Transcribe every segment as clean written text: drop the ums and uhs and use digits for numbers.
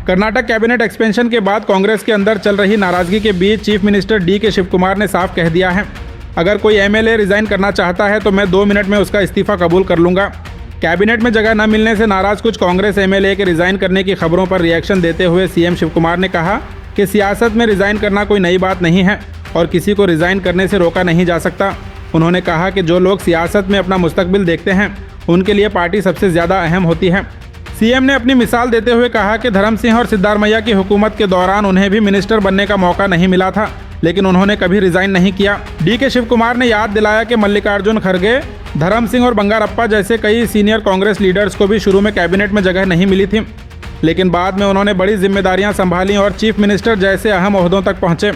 Karnataka cabinet expansion के बाद कांग्रेस के अंदर चल रही नाराजगी के बीच चीफ मिनिस्टर डी.के. शिवकुमार ने साफ कह दिया है, अगर कोई एमएलए रिजाइन करना चाहता है तो मैं 2 मिनट में उसका इस्तीफा कबूल कर लूंगा। कैबिनेट में जगह न मिलने से नाराज कुछ कांग्रेस एमएलए के रिजाइन करने की खबरों पर रिएक्शन देते हुए सीएम शिवकुमार ने कहा कि सियासत में रिजाइन करना कोई नई बात नहीं है और किसी को रिजाइन करने से रोका नहीं जा सकता। उन्होंने कहा कि जो लोग सियासत में अपना मुस्तकबिल देखते हैं उनके लिए पार्टी सबसे ज़्यादा अहम होती है। सीएम ने अपनी मिसाल देते हुए कहा कि धर्म सिंह और सिद्धारमैया की हुकूमत के दौरान उन्हें भी मिनिस्टर बनने का मौका नहीं मिला था, लेकिन उन्होंने कभी रिजाइन नहीं किया। डी.के. शिवकुमार ने याद दिलाया कि मल्लिकार्जुन खड़गे, धर्म सिंह और बंगारप्पा जैसे कई सीनियर कांग्रेस लीडर्स को भी शुरू में कैबिनेट में जगह नहीं मिली थी, लेकिन बाद में उन्होंने बड़ी जिम्मेदारियां संभाली और चीफ मिनिस्टर जैसे अहम ओहदों तक पहुंचे।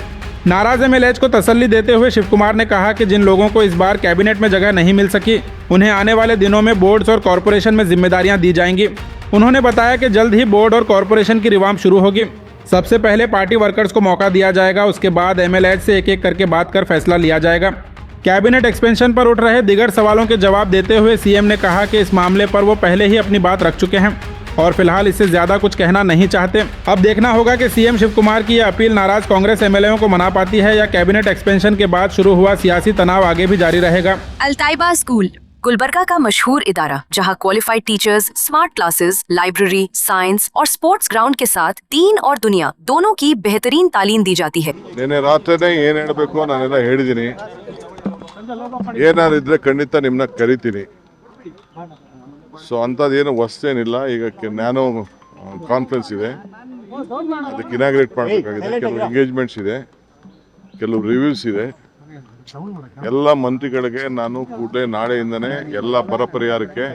नाराज एमएलए को तसल्ली देते हुए शिवकुमार ने कहा कि जिन लोगों को इस बार कैबिनेट में जगह नहीं मिल सकी उन्हें आने वाले दिनों में बोर्ड्स और कॉरपोरेशन में जिम्मेदारियां दी जाएंगी। उन्होंने बताया कि जल्द ही बोर्ड और कॉरपोरेशन की रिवार्म शुरू होगी। सबसे पहले पार्टी वर्कर्स को मौका दिया जाएगा, उसके बाद एमएलए से एक एक करके बात कर फैसला लिया जाएगा। कैबिनेट एक्सपेंशन पर उठ रहे दीगर सवालों के जवाब देते हुए सीएम ने कहा कि इस मामले पर वो पहले ही अपनी बात रख चुके हैं और फिलहाल इससे ज्यादा कुछ कहना नहीं चाहते। अब देखना होगा कि सीएम शिवकुमार की यह अपील नाराज कांग्रेस एमएलएओं को मना पाती है या कैबिनेट एक्सपेंशन के बाद शुरू हुआ सियासी तनाव आगे भी जारी रहेगा। अल्ताइबा स्कूल गुलबर्गा का मशहूर इदारा, जहां qualified teachers, smart classes, library, science और स्पोर्ट्स ग्राउंड के साथ दीन और दुनिया दोनों की बेहतरीन तालीम दी जाती है। निन्ने रात्रिನೇ ಏನು ಹೇಳಬೇಕು ನಾನೆಲ್ಲ ಹೇಳಿದ್ದೀನಿ, ಏನಾದ್ರು ಇದ್ರೆ ಖಂಡಿತ ನಿಮ್ಮನ್ನ ಕರಿತೀನಿ। ಸೊ ಅಂಥದ್ದೇನು ಹೊಸದೇನಿಲ್ಲ। ಈಗ ನ್ಯಾನೋ ಕಾನ್ಫರೆನ್ಸ್ ಇದೆ, ಅದಕ್ಕೆ ಇನಾಗ್ರೇಟ್ ಮಾಡಬೇಕಾಗಿದೆ, ಕೆಲವು ಎಂಗೇಜ್ಮೆಂಟ್ಸ್ ಇದೆ, ಕೆಲವು ರಿವ್ಯೂಸ್ ಇದೆ। ಎಲ್ಲ ಮಂತ್ರಿಗಳಿಗೆ ನಾನು ಕೂಡಲೇ ನಾಳೆಯಿಂದನೇ ಎಲ್ಲ ಬರ ಪರಿಹಾರಕ್ಕೆ,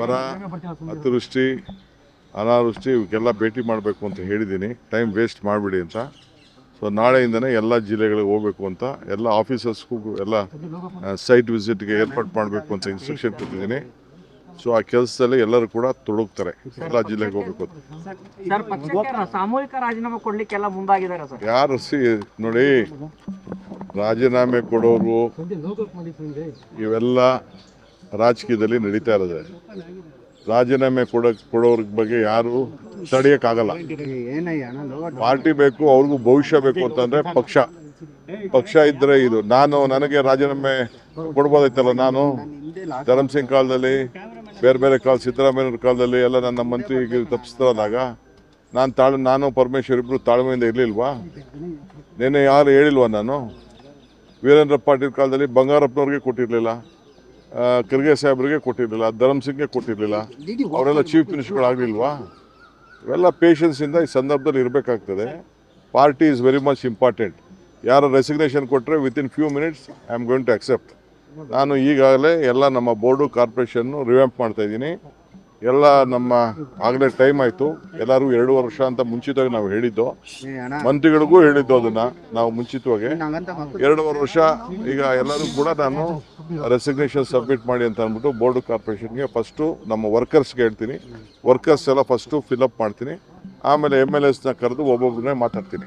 ಬರ, ಅತಿವೃಷ್ಟಿ, ಅನಾವೃಷ್ಟಿ ಇವಕ್ಕೆಲ್ಲ ಭೇಟಿ ಮಾಡಬೇಕು ಅಂತ ಹೇಳಿದ್ದೀನಿ, ಟೈಮ್ ವೇಸ್ಟ್ ಮಾಡಿಬಿಡಿ ಅಂತ। ಸೊ ನಾಳೆಯಿಂದನೇ ಎಲ್ಲ ಜಿಲ್ಲೆಗಳಿಗೆ ಹೋಗಬೇಕು ಅಂತ, ಎಲ್ಲ ಆಫೀಸರ್ಸ್ಗೂ ಎಲ್ಲ ಸೈಟ್ ವಿಸಿಟ್ಗೆ ಏರ್ಪಾಡು ಮಾಡಬೇಕು ಅಂತ ಇನ್ಸ್ಟ್ರಕ್ಷನ್ ಕೊಟ್ಟಿದ್ದೀನಿ। ಸೊ ಆ ಕೆಲಸದಲ್ಲಿ ಎಲ್ಲರೂ ಕೂಡ ತೊಡಗ್ತಾರೆ, ಎಲ್ಲ ಜಿಲ್ಲೆಗೆ ಹೋಗಬೇಕು ಅಂತ। ಸಾಮೂಹಿಕ ರಾಜೀನಾಮೆ ಕೊಡ್ಲಿಕ್ಕೆಲ್ಲ ಮುಂದಾಗಿದ್ದಾರೆ ಸರ್। ಯಾರು ನೋಡಿ, ರಾಜೀನಾಮೆ ಕೊಡೋರು ಇವೆಲ್ಲ ರಾಜಕೀಯದಲ್ಲಿ ನಡೀತಾ ಇರೋದೆ। ರಾಜೀನಾಮೆ ಕೊಡೋರ ಬಗ್ಗೆ ಯಾರು ತಡೆಯೋಕ್ಕಾಗಲ್ಲ। ಪಾರ್ಟಿ ಬೇಕು, ಅವ್ರಿಗೂ ಭವಿಷ್ಯ ಬೇಕು ಅಂತಂದ್ರೆ ಪಕ್ಷ ಇದ್ರೆ ಇದು। ನನಗೆ ರಾಜೀನಾಮೆ ಕೊಡ್ಬೋದೈತಲ್ಲ, ನಾನು ಧರ್ಮ್ ಸಿಂಗ್ ಕಾಲದಲ್ಲಿ, ಬೇರೆ ಕಾಲ, ಸಿದ್ದರಾಮಯ್ಯವ್ರ ಕಾಲದಲ್ಲಿ ಎಲ್ಲ ನನ್ನ ಮಂತ್ರಿಗೆ ತಪ್ಪಿಸ್ತಾರಾದಾಗ ನಾನು ಪರಮೇಶ್ವರ್ ಇಬ್ರು ತಾಳ್ಮೆಯಿಂದ ಇರಲಿಲ್ವಾ? ನಿನ್ನೆ ಯಾರು ಹೇಳಿಲ್ವಾ? ನಾನು ವೀರೇಂದ್ರ ಪಾಟೀಲ್ ಕಾಲದಲ್ಲಿ ಬಂಗಾರಪ್ಪನವ್ರಿಗೆ ಕೊಟ್ಟಿರಲಿಲ್ಲ, ಖರ್ಗೆ ಸಾಹೇಬ್ರಿಗೆ ಕೊಟ್ಟಿರಲಿಲ್ಲ, ಧರ್ಮ್ ಸಿಂಗ್ಗೆ ಕೊಟ್ಟಿರಲಿಲ್ಲ, ಅವರೆಲ್ಲ ಚೀಫ್ ಮಿನಿಸ್ಟರ್ಗಳಾಗಲಿಲ್ವಾ? ಇವೆಲ್ಲ ಪೇಷನ್ಸಿಂದ ಈ ಸಂದರ್ಭದಲ್ಲಿ ಇರಬೇಕಾಗ್ತದೆ। Party is very much important. ಯಾರು ರೆಸಿಗ್ನೇಷನ್ ಕೊಟ್ಟರೆ within few minutes I am going to accept. ನಾನು ಈಗಾಗಲೇ ಎಲ್ಲ ನಮ್ಮ ಬೋರ್ಡು, ಕಾರ್ಪೊರೇಷನ್ನು ರಿವ್ಯಾಂಪ್ ಮಾಡ್ತಾ ಇದ್ದೀನಿ। ಎಲ್ಲ ನಮ್ಮ ಆಗಲೇ ಟೈಮ್ ಆಯಿತು, ಎಲ್ಲರೂ 2 ವರ್ಷ ಅಂತ ಮುಂಚಿತವಾಗಿ ನಾವು ಹೇಳಿದ್ದು, ಮಂತ್ರಿಗಳಿಗೂ ಹೇಳಿದ್ದು ಅದನ್ನು ನಾವು ಮುಂಚಿತವಾಗಿ 2 ವರ್ಷ। ಈಗ ಎಲ್ಲರೂ ಕೂಡ ನಾನು ರೆಸಿಗ್ನೇಷನ್ ಸಬ್ಮಿಟ್ ಮಾಡಿ ಅಂತ ಅಂದ್ಬಿಟ್ಟು ಬೋರ್ಡು, ಕಾರ್ಪೊರೇಷನ್ಗೆ ಫಸ್ಟು ನಮ್ಮ ವರ್ಕರ್ಸ್ಗೆ ಹೇಳ್ತೀನಿ, ವರ್ಕರ್ಸ್ ಎಲ್ಲ ಫಸ್ಟು ಫಿಲಪ್ ಮಾಡ್ತೀನಿ, ಆಮೇಲೆ MLAsನ ಕರೆದು ಒಬ್ಬೊಬ್ಬರನ್ನೇ ಮಾತಾಡ್ತೀನಿ।